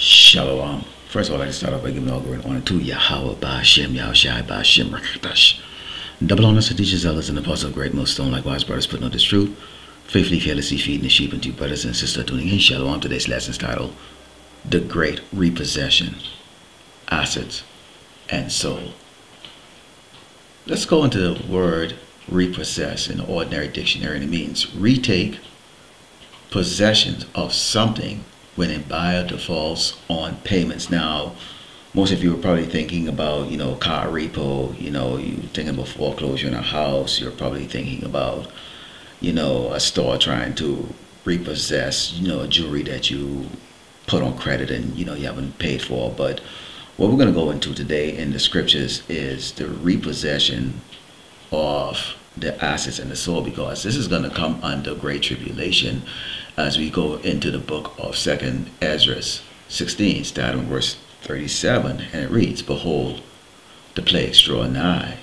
Shalom. First of all, I'd like to start off by giving all glory and honor to Yahweh, Ba'ashem, Yahushai, Ba'ashem, Rakatash. Double honors to teachers, elders, and apostles of great millstone, likewise brothers putting on this truth, faithfully, fearlessly feeding the sheep, and to brothers and sisters tuning in. Shalom. Today's lesson is titled, The Great Repossession, Assets and Soul. Let's go into the word repossess in the ordinary dictionary, and it means retake possessions of something when a buyer defaults on payments. Now, most of you are probably thinking about, car repo, you thinking about foreclosure in a house. You're probably thinking about, a store trying to repossess, a jewelry that you put on credit and, you haven't paid for. But what we're going to go into today in the scriptures is the repossession of the assets and the soul, because this is going to come under great tribulation as we go into the book of 2nd Ezra 16, starting verse 37, and it reads, Behold, the plagues draw nigh,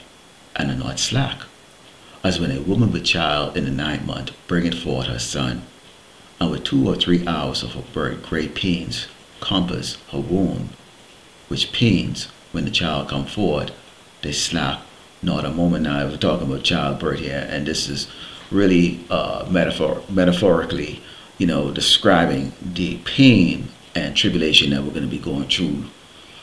and are not slack, as when a woman with child in the 9th month bringeth forth her son, and with 2 or 3 hours of her birth great pains compass her womb, which pains, when the child come forth, they slack not a moment. Now, we're talking about childbirth here, and this is really metaphorically, describing the pain and tribulation that we're going to be going through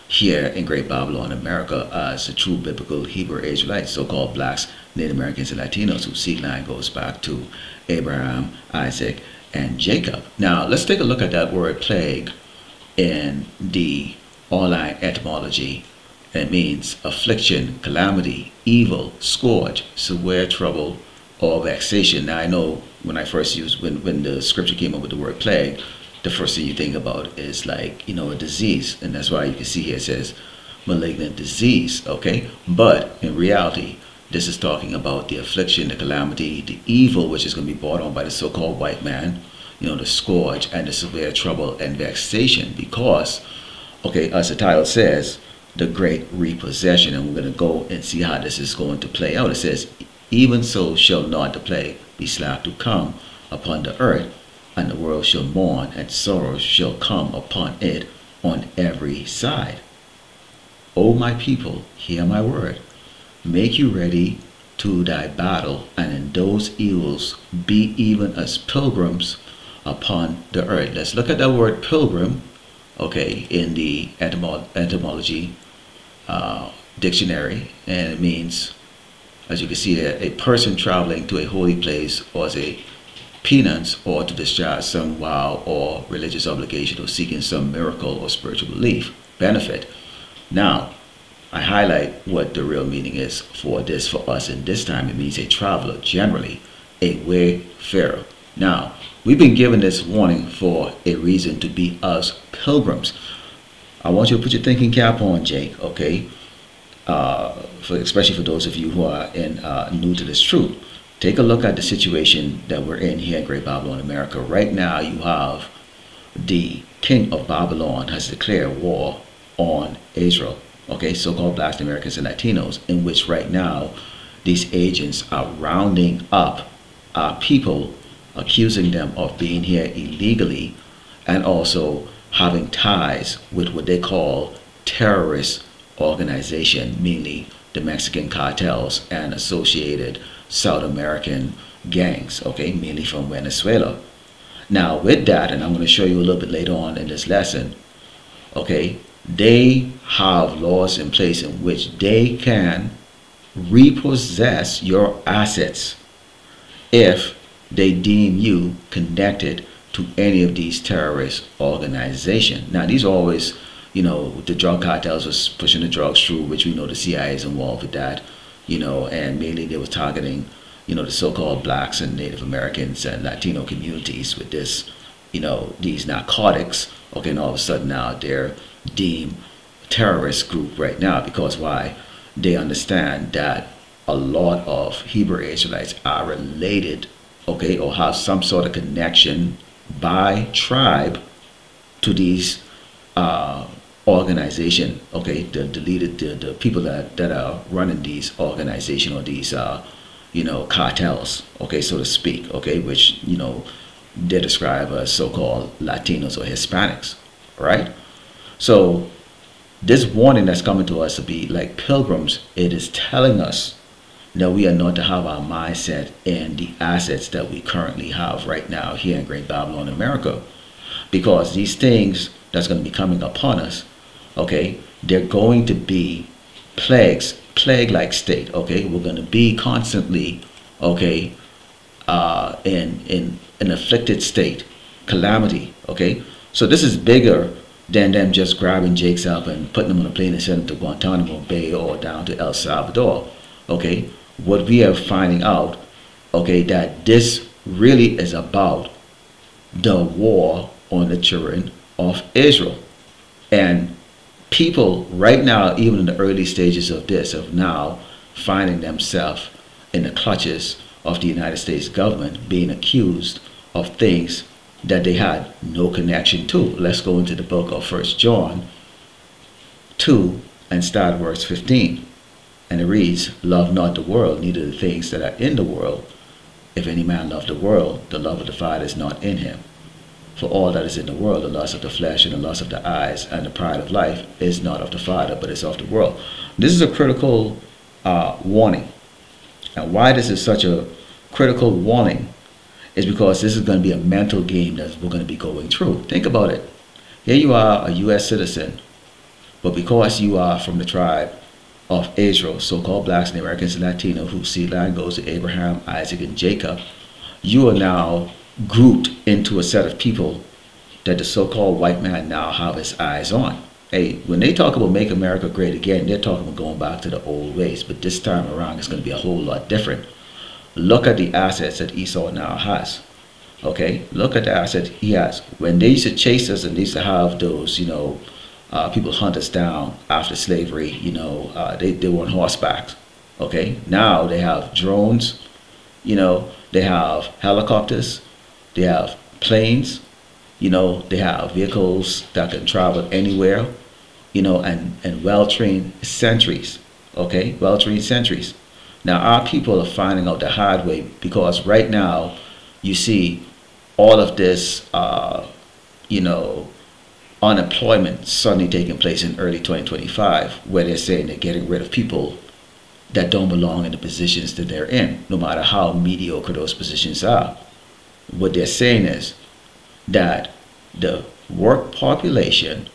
here in Great Babylon, America, as the true biblical Hebrew Israelites, so-called blacks, Native Americans, and Latinos, whose seed line goes back to Abraham, Isaac, and Jacob. Now, let's take a look at that word plague in the online etymology. It means affliction, calamity, evil, scourge, severe trouble, or vexation. Now, I know when I first used, when the scripture came up with the word plague, the first thing you think about is like, a disease. And that's why you can see here it says malignant disease, okay? But in reality, this is talking about the affliction, the calamity, the evil, which is going to be brought on by the so-called white man, the scourge and the severe trouble and vexation, because, okay, as the title says, the great repossession, and we're going to go and see how this is going to play out. It says, even so shall not the plague be slack to come upon the earth, and the world shall mourn, and sorrow shall come upon it on every side. O my people, hear my word. Make you ready to thy battle, and in those evils be even as pilgrims upon the earth. Let's look at that word pilgrim, okay, in the etymology dictionary, and it means, as you can see there, a person traveling to a holy place or as a penance, or to discharge some vow or religious obligation, or seeking some miracle or spiritual relief, benefit. Now, I highlight what the real meaning is for this for us in this time. It means a traveler, generally a wayfarer. Now, we've been given this warning for a reason, to be us pilgrims. I want you to put your thinking cap on, Jake, okay? Especially for those of you who are new to this truth. Take a look at the situation that we're in here in Great Babylon, America. Right now, you have the king of Babylon has declared war on Israel, okay? So-called blacks, Americans, and Latinos, in which right now these agents are rounding up our people, accusing them of being here illegally, and also having ties with what they call terrorist organization, mainly the Mexican cartels and associated South American gangs, okay, mainly from Venezuela. Now, with that, and I'm going to show you a little bit later on in this lesson, okay, they have laws in place in which they can repossess your assets if they deem you connected to any of these terrorist organizations. Now, these are always, the drug cartels was pushing the drugs through, which we know the CIA is involved with that, and mainly they were targeting, the so-called blacks and Native Americans and Latino communities with this, these narcotics, okay, and all of a sudden now they're deemed a terrorist group right now, because why? They understand that a lot of Hebrew Israelites are related, okay, or have some sort of connection by tribe to these organization, okay, the people that are running these organization, or these cartels, okay, so to speak, okay, which they describe as so-called Latinos or Hispanics, right? So this warning that's coming to us to be like pilgrims, it is telling us that we are not to have our mindset in the assets that we currently have right now here in Great Babylon, America. Because these things that's going to be coming upon us, okay, they're going to be plague-like state, okay? We're going to be constantly, okay, in an afflicted state, calamity, okay? So this is bigger than them just grabbing Jakes up and putting them on a plane and sending them to Guantanamo Bay or down to El Salvador, okay? What we are finding out, okay, that this really is about the war on the children of Israel. And people right now, even in the early stages of this, of now finding themselves in the clutches of the United States government, being accused of things that they had no connection to. Let's go into the book of 1 John 2 and start at verse 15. And it reads, "Love not the world, neither the things that are in the world. If any man love the world, the love of the Father is not in him. For all that is in the world, the lust of the flesh and the lust of the eyes and the pride of life is not of the Father, but is of the world." This is a critical warning. And why this is such a critical warning is because this is going to be a mental game that we're going to be going through. Think about it. Here you are, a U.S. citizen, but because you are from the tribe of Israel, so-called blacks and Americans and Latinos, whose seed line goes to Abraham, Isaac, and Jacob, you are now grouped into a set of people that the so-called white man now have his eyes on. Hey, when they talk about make America great again, they're talking about going back to the old ways, but this time around it's going to be a whole lot different. Look at the assets that Esau now has. Okay, look at the assets he has. When they used to chase us and they used to have those, people hunt us down after slavery, they were on horseback. Okay, now they have drones, they have helicopters, they have planes, they have vehicles that can travel anywhere, and well-trained sentries, okay, well-trained sentries. Now our people are finding out the hard way, because right now you see all of this, unemployment suddenly taking place in early 2025, where they're saying they're getting rid of people that don't belong in the positions that they're in, no matter how mediocre those positions are. What they're saying is that the work population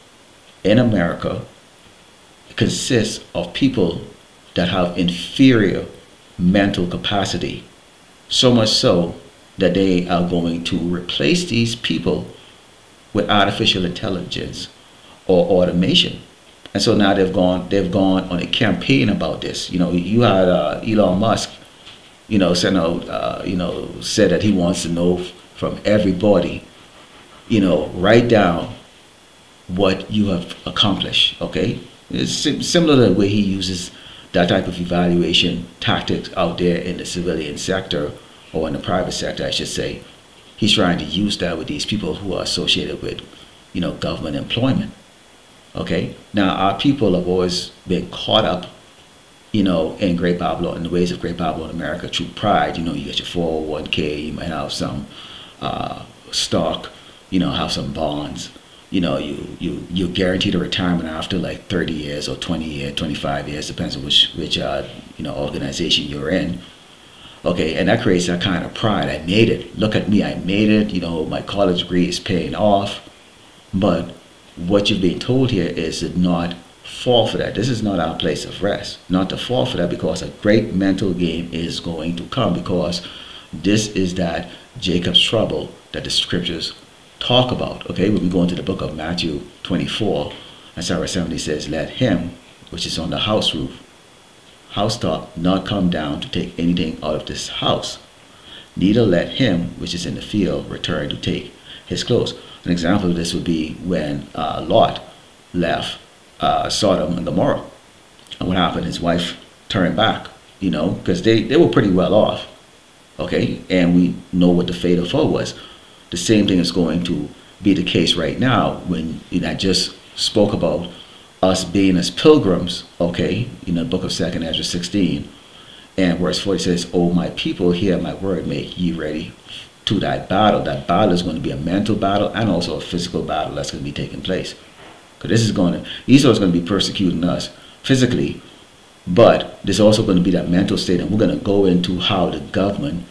in America consists of people that have inferior mental capacity, so much so that they are going to replace these people with artificial intelligence or automation. And so now they've gone on a campaign about this. You had Elon Musk, sent out, said that he wants to know from everybody, write down what you have accomplished. Okay, it's similar to the way he uses that type of evaluation tactics out there in the civilian sector, or in the private sector, I should say. He's trying to use that with these people who are associated with, government employment. Okay, now our people have always been caught up, in Great Babylon, in the ways of Great Babylon America, through pride. You get your 401k, you might have some stock, have some bonds. You're guaranteed a retirement after like 30 years or 20 years, 25 years, depends on which organization you're in. Okay, and that creates that kind of pride. I made it. Look at me, I made it. My college degree is paying off. But what you're being told here is to not fall for that. This is not our place of rest. Not to fall for that, because a great mental game is going to come, because this is that Jacob's trouble that the scriptures talk about. Okay, when we go into the book of Matthew 24, and verse 70 says, "Let him which is on the house roof, housetop, not come down to take anything out of this house. Neither let him which is in the field return to take his clothes." An example of this would be when Lot left Sodom and Gomorrah. And what happened? His wife turned back, because they were pretty well off. Okay, and we know what the fate of her was. The same thing is going to be the case right now, when I just spoke about us being as pilgrims, okay, in the book of 2nd Ezra 16, and verse 40 says, "O my people, hear my word, make ye ready to that battle." That battle is going to be a mental battle and also a physical battle that's going to be taking place. Because this is going to, Esau is going to be persecuting us physically, but there's also going to be that mental state, and we're going to go into how the government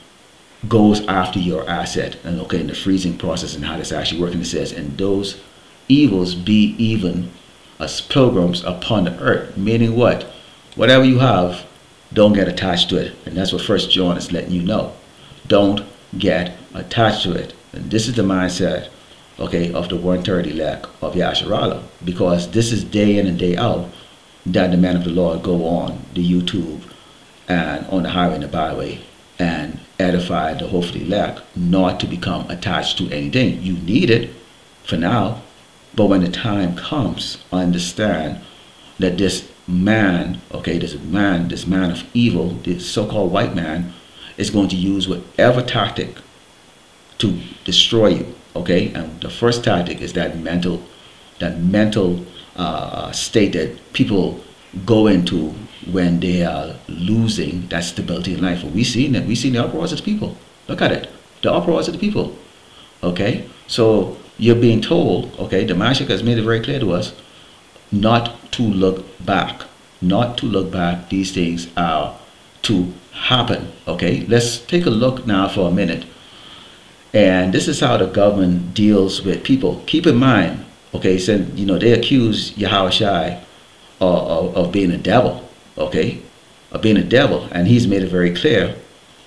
goes after your asset, and okay, in the freezing process and how this actually working. It says, and those evils be even as pilgrims upon the earth, meaning what? Whatever you have, don't get attached to it. And that's what First John is letting you know. Don't get attached to it. And this is the mindset, okay, of the 1/3 elect of Yasharallah, because this is day in and day out that the men of the Lord go on the YouTube and on the highway and the byway and edify the hopefully elect not to become attached to anything. You need it for now, but when the time comes, understand that this man, okay, this man of evil, this so-called white man, is going to use whatever tactic to destroy you, okay? And the first tactic is that mental state that people go into when they are losing that stability in life. We've seen it. We've seen the uproars of the people. Look at it. The uproars of the people. Okay? So you're being told, okay, the Mashik has made it very clear to us not to look back. Not to look back. These things are to happen. Okay? Let's take a look now for a minute. And this is how the government deals with people. Keep in mind, okay, so, you know, they accuse Yahushua of being a devil, okay, of being a devil, and he's made it very clear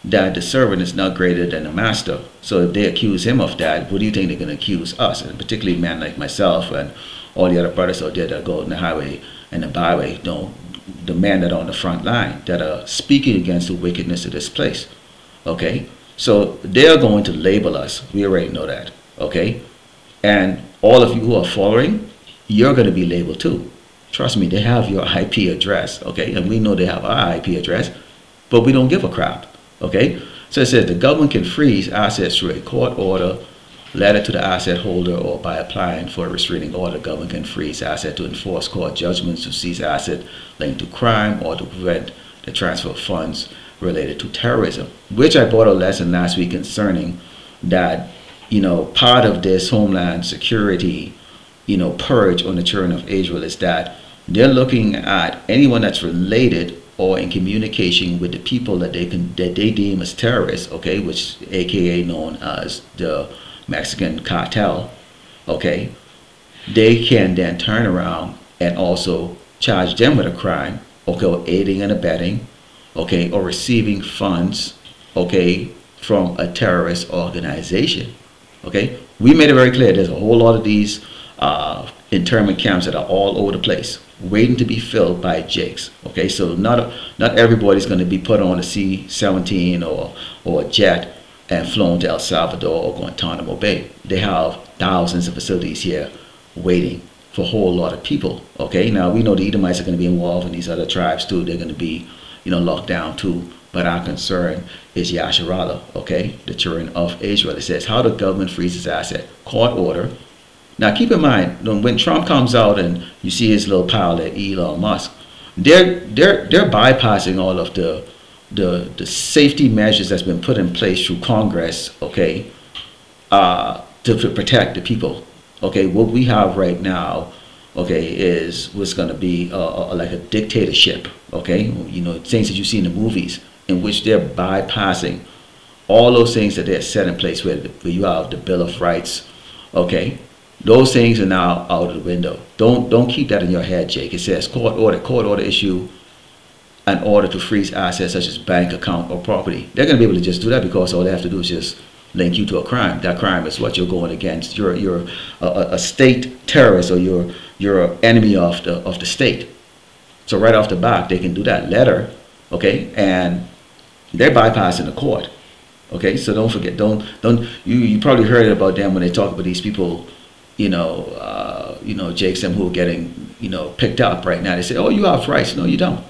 that the servant is not greater than the master. So if they accuse him of that, what do you think they're going to accuse us, and particularly men like myself and all the other brothers out there that go on the highway and the byway, you know, the men that are on the front line that are speaking against the wickedness of this place, okay? So they're going to label us. We already know that, okay? And all of you who are following, you're going to be labeled too. Trust me, they have your IP address, okay? And we know they have our IP address, but we don't give a crap, okay? So it says the government can freeze assets through a court order, letter to the asset holder, or by applying for a restraining order. The government can freeze asset to enforce court judgments, to seize asset linked to crime, or to prevent the transfer of funds related to terrorism, which I brought a lesson last week concerning that, you know, part of this homeland security, you know, purge on the children of Israel is that they're looking at anyone that's related or in communication with the people that they deem as terrorists, okay, which AKA known as the Mexican cartel, okay. They can then turn around and also charge them with a crime, okay, or aiding and abetting, okay, or receiving funds, okay, from a terrorist organization, okay. We made it very clear there's a whole lot of these internment camps that are all over the place, waiting to be filled by Jakes, okay. So not everybody's going to be put on a C-17 or a jet and flown to El Salvador or Guantanamo Bay. They have thousands of facilities here waiting for a whole lot of people, okay. Now we know the Edomites are going to be involved, and these other tribes too. They're going to be, you know, locked down too. But our concern is Yasharallah, okay, the children of Israel. It says how the government freezes asset, court order. Now keep in mind, when Trump comes out and you see his little pal there, Elon Musk, they're bypassing all of the safety measures that's been put in place through Congress, okay, to protect the people, okay. What we have right now, okay, is what's going to be like a dictatorship, okay, you know, things that you see in the movies in which they're bypassing all those things that they're set in place where you have the Bill of Rights, okay. Those things are now out of the window. Don't keep that in your head, Jake. It says court order issue an order to freeze assets such as bank account or property. They're going to be able to just do that because all they have to do is just link you to a crime. That crime is what you're going against. You're a state terrorist, or you're an enemy of the state. So right off the bat, they can do that letter, okay, and they're bypassing the court, okay. So don't forget, you probably heard about them when they talk about these people, you know, Jakes, them who are getting, you know, picked up right now. They say, oh, you have rights. No, you don't.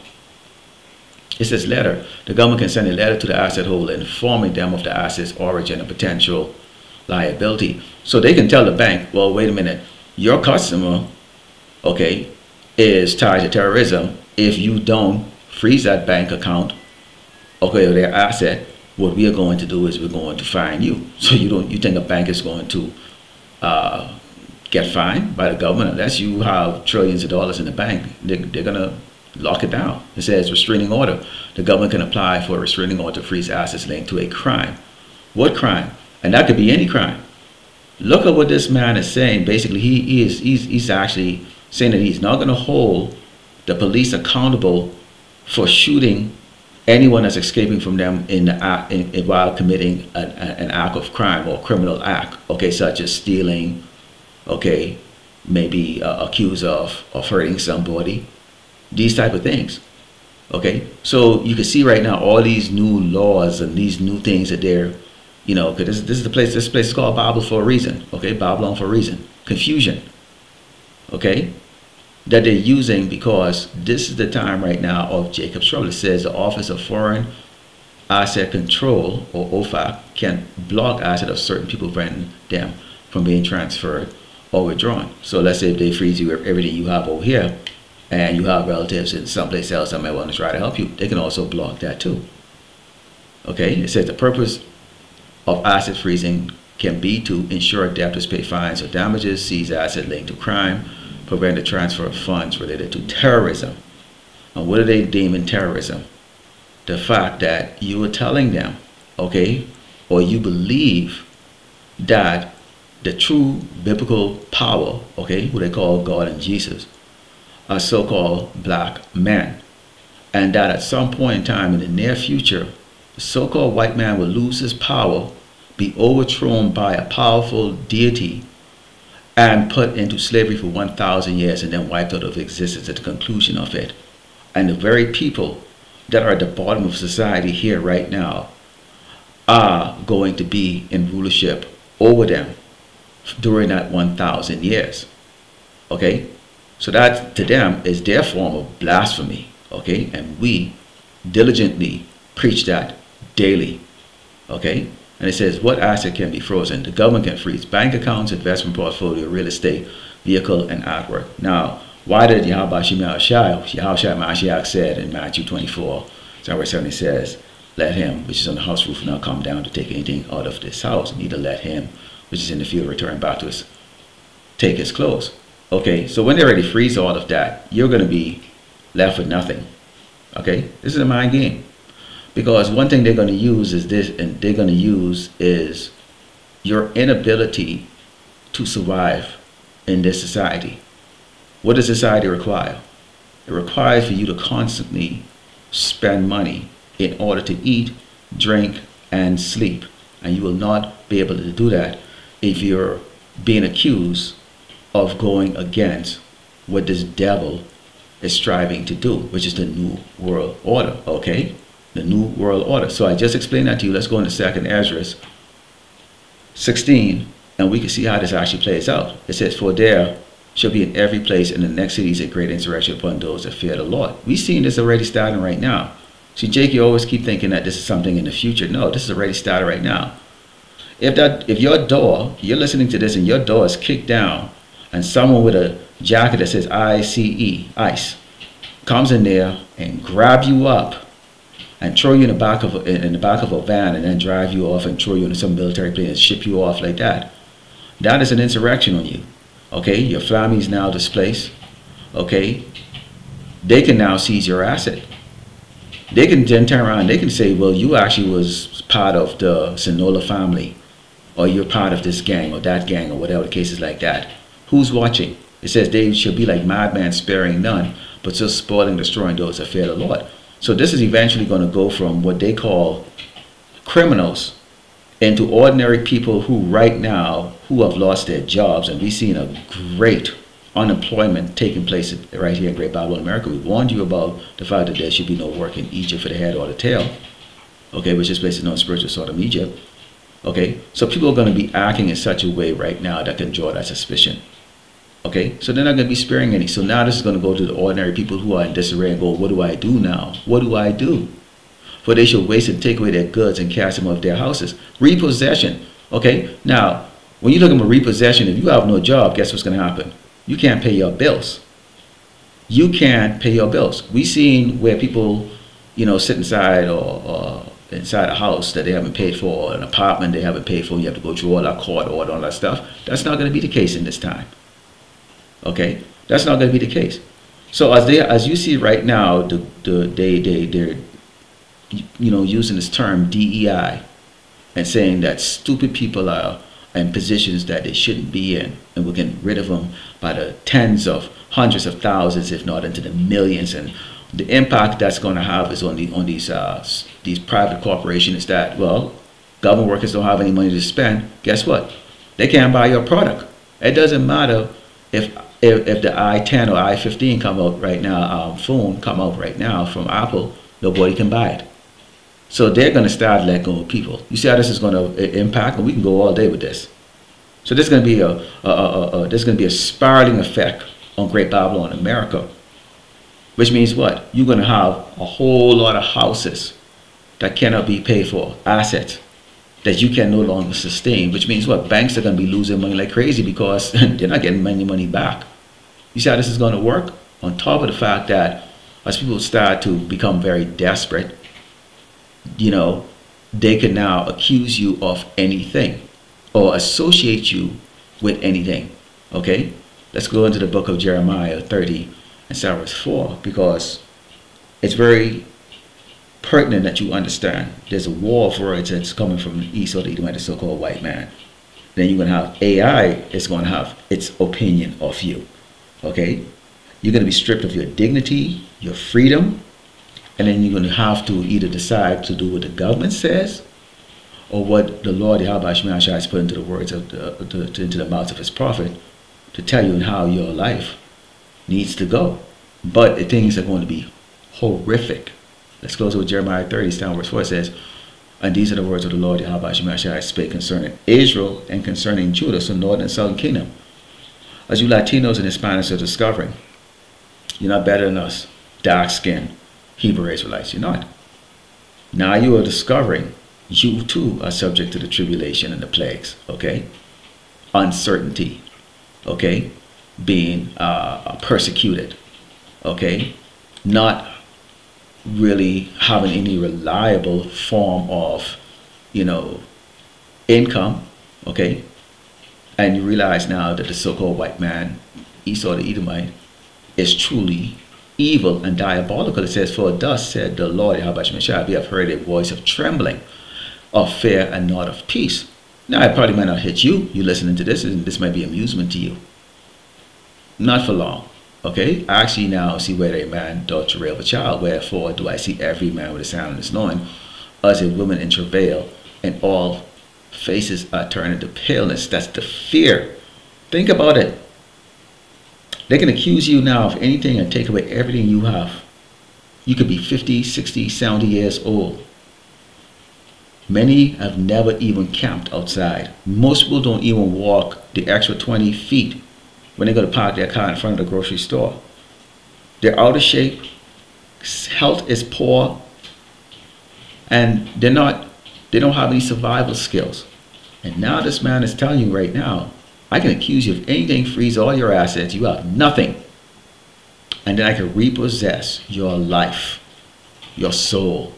It says letter. The government can send a letter to the asset holder informing them of the asset's origin and potential liability. So they can tell the bank, well, wait a minute, your customer, okay, is tied to terrorism. If you don't freeze that bank account, okay, or their asset, what we are going to do is we're going to fine you. So you think a bank is going to get fined by the government unless you have trillions of dollars in the bank. They're going to lock it down. It says restraining order. The government can apply for a restraining order to freeze assets linked to a crime. What crime? And that could be any crime. Look at what this man is saying. Basically, he's actually saying that he's not going to hold the police accountable for shooting anyone that's escaping from them while committing an act of crime or criminal act, okay, such as stealing, okay, maybe accused of hurting somebody, these type of things, okay. So you can see right now all these new laws and these new things that they're, you know, because this is the place. This place is called Bible for a reason, okay, Babylon for a reason, confusion, okay, that they're using because this is the time right now of Jacob's trouble. It says the Office of Foreign Asset Control, or OFAC, can block assets of certain people, preventing them from being transferred or withdrawn. So let's say if they freeze you everything you have over here, and you have relatives in someplace else that might want to try to help you, they can also block that too. Okay, it says the purpose of asset freezing can be to ensure debtors pay fines or damages, seize asset linked to crime, prevent the transfer of funds related to terrorism. And what are they deeming terrorism? The fact that you are telling them, okay, or you believe that the true biblical power, okay, who they call God and Jesus, are so-called black men, and that at some point in time in the near future, the so-called white man will lose his power, be overthrown by a powerful deity, and put into slavery for 1,000 years and then wiped out of existence at the conclusion of it. And the very people that are at the bottom of society here right now are going to be in rulership over them during that 1,000 years. Okay? So that to them is their form of blasphemy. Okay? And we diligently preach that daily. Okay? And it says, what asset can be frozen? The government can freeze bank accounts, investment portfolio, real estate, vehicle, and artwork. Now, why did Yahweh Mashiach said in Matthew 24, verse 7, it says, let him which is on the house roof not come down to take anything out of this house, neither let him which is in the field return back to us, take his clothes. Okay, so when they already freeze all of that, you're going to be left with nothing. Okay, this is a mind game. Because one thing they're going to use is this, and they're going to use is your inability to survive in this society. What does society require? It requires for you to constantly spend money in order to eat, drink, and sleep. And you will not be able to do that if you're being accused of going against what this devil is striving to do, which is the New World Order, okay? The New World Order. So I just explained that to you. Let's go into 2nd Ezra 16, and we can see how this actually plays out. It says, for there shall be in every place in the next cities a great insurrection upon those that fear the Lord. We've seen this already starting right now. See, Jake, you always keep thinking that this is something in the future. No, this is already started right now. If your door, you're listening to this and your door is kicked down, and someone with a jacket that says ICE, ICE, comes in there and grab you up and throw you in the back of a van and then drive you off and throw you into some military plane and ship you off like that, that is an insurrection on you. Okay, your family is now displaced. Okay, they can now seize your asset. They can then turn around, they can say, well, you actually was part of the Sonola family, or you're part of this gang or that gang, or whatever the case is like that. Who's watching? It says they shall be like madmen, sparing none, but just spoiling, destroying those that fear the Lord. So this is eventually going to go from what they call criminals into ordinary people who right now, who have lost their jobs. And we've seen a great unemployment taking place right here in Great Babylon, America. We warned you about the fact that there should be no work in Egypt for the head or the tail. Okay, which is based on spiritual Sodom, Egypt. Okay, so people are going to be acting in such a way right now that can draw that suspicion. Okay, so they're not going to be sparing any. So now this is going to go to the ordinary people who are in disarray and go, what do I do now? What do I do? For they shall waste and take away their goods and cast them out of their houses. Repossession. Okay, now, when you look at repossession, if you have no job, guess what's going to happen? You can't pay your bills. You can't pay your bills. We've seen where people, you know, sit inside or inside a house that they haven't paid for, or an apartment they haven't paid for, and you have to go through all that court order, all that stuff. That's not going to be the case in this time. Okay, that's not going to be the case. So as you see right now, they're using this term DEI and saying that stupid people are in positions that they shouldn't be in, and we're getting rid of them by the tens of hundreds of thousands, if not into the millions. And the impact that's going to have is on these private corporations is that, well, government workers don't have any money to spend. Guess what? They can't buy your product. It doesn't matter if the i10 or i15 come out right now, phone come out right now from Apple, nobody can buy it. So they're going to start letting go of people. You see how this is going to impact, and we can go all day with this. So there's going to be a spiraling effect on Great Babylon America, which means what? You're going to have a whole lot of houses that cannot be paid for, assets that you can no longer sustain, which means what? Banks are going to be losing money like crazy because they're not getting any money back. You see how this is going to work? On top of the fact that as people start to become very desperate, they can now accuse you of anything or associate you with anything. Okay? Let's go into the book of Jeremiah 30 and start verse 4, because it's very pertinent that you understand there's a war of words that's coming from Esau, the so-called white man. Then you're going to have AI is going to have its opinion of you. Okay? You're going to be stripped of your dignity, your freedom, and then you're going to have to either decide to do what the government says or what the Lord Yahweh has put into the words of into the mouths of his prophet to tell you how your life needs to go. But the things are going to be horrific. Let's close with Jeremiah 30, down verse 4. It says, and these are the words of the Lord Yahweh spake concerning Israel and concerning Judah, so northern and southern kingdom. As you Latinos and Hispanics are discovering, you're not better than us, dark-skinned Hebrew Israelites. You're not. Now you are discovering you too are subject to the tribulation and the plagues. Okay? Uncertainty. Okay? Being persecuted. Okay? Not really having any reliable form of, income. Okay? And you realize now that the so-called white man, Esau the Edomite, is truly evil and diabolical. It says, for thus said the Lord Yahweh, we have heard a voice of trembling, of fear and not of peace. Now it probably might not hit you. You listening to this, and this might be amusement to you. Not for long. Okay? I actually now see whether a man doth travail of a child. Wherefore do I see every man with a sound in his loin, as a woman in travail, and all faces are turned into paleness. That's the fear. Think about it. They can accuse you now of anything and take away everything you have. You could be 50, 60, 70 years old. Many have never even camped outside. Most people don't even walk the extra 20 feet when they go to park their car in front of the grocery store. They're out of shape. Health is poor. And they don't have any survival skills. And now this man is telling you right now, I can accuse you of anything, freeze all your assets, you have nothing. And then I can repossess your life, your soul.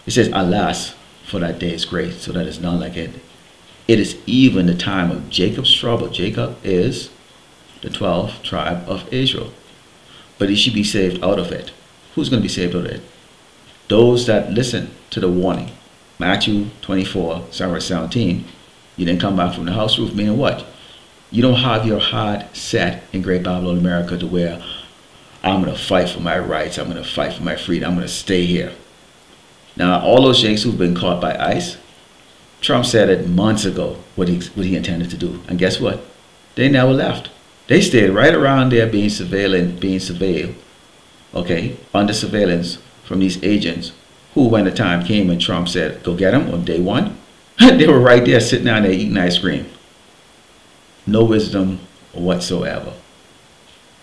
It says, alas, for that day is great, so that is none like it. It is even the time of Jacob's trouble. Jacob is the 12th tribe of Israel. But he should be saved out of it. Who's going to be saved out of it? Those that listen to the warning. Matthew 24, verse 17. You didn't come back from the house roof, meaning what? You don't have your heart set in Great Babylon America to where I'm going to fight for my rights, I'm going to fight for my freedom, I'm going to stay here. Now, all those sheikhs who've been caught by ICE, Trump said it months ago what he intended to do. And guess what? They never left. They stayed right around there being surveilled, okay, under surveillance from these agents who, when the time came and Trump said, go get them on day one, they were right there sitting down there eating ice cream. No wisdom whatsoever.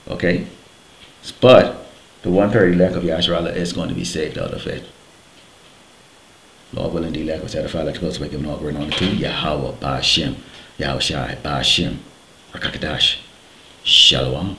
Okay? But the 1/3 elect of Yasharallah is going to be saved out of it. Lord willing, the elect was edified like close to give an offering on the two. Yahweh, Ba'ashem, Yahweh Shai, Ba'ashem, Rakakadash, Shalom.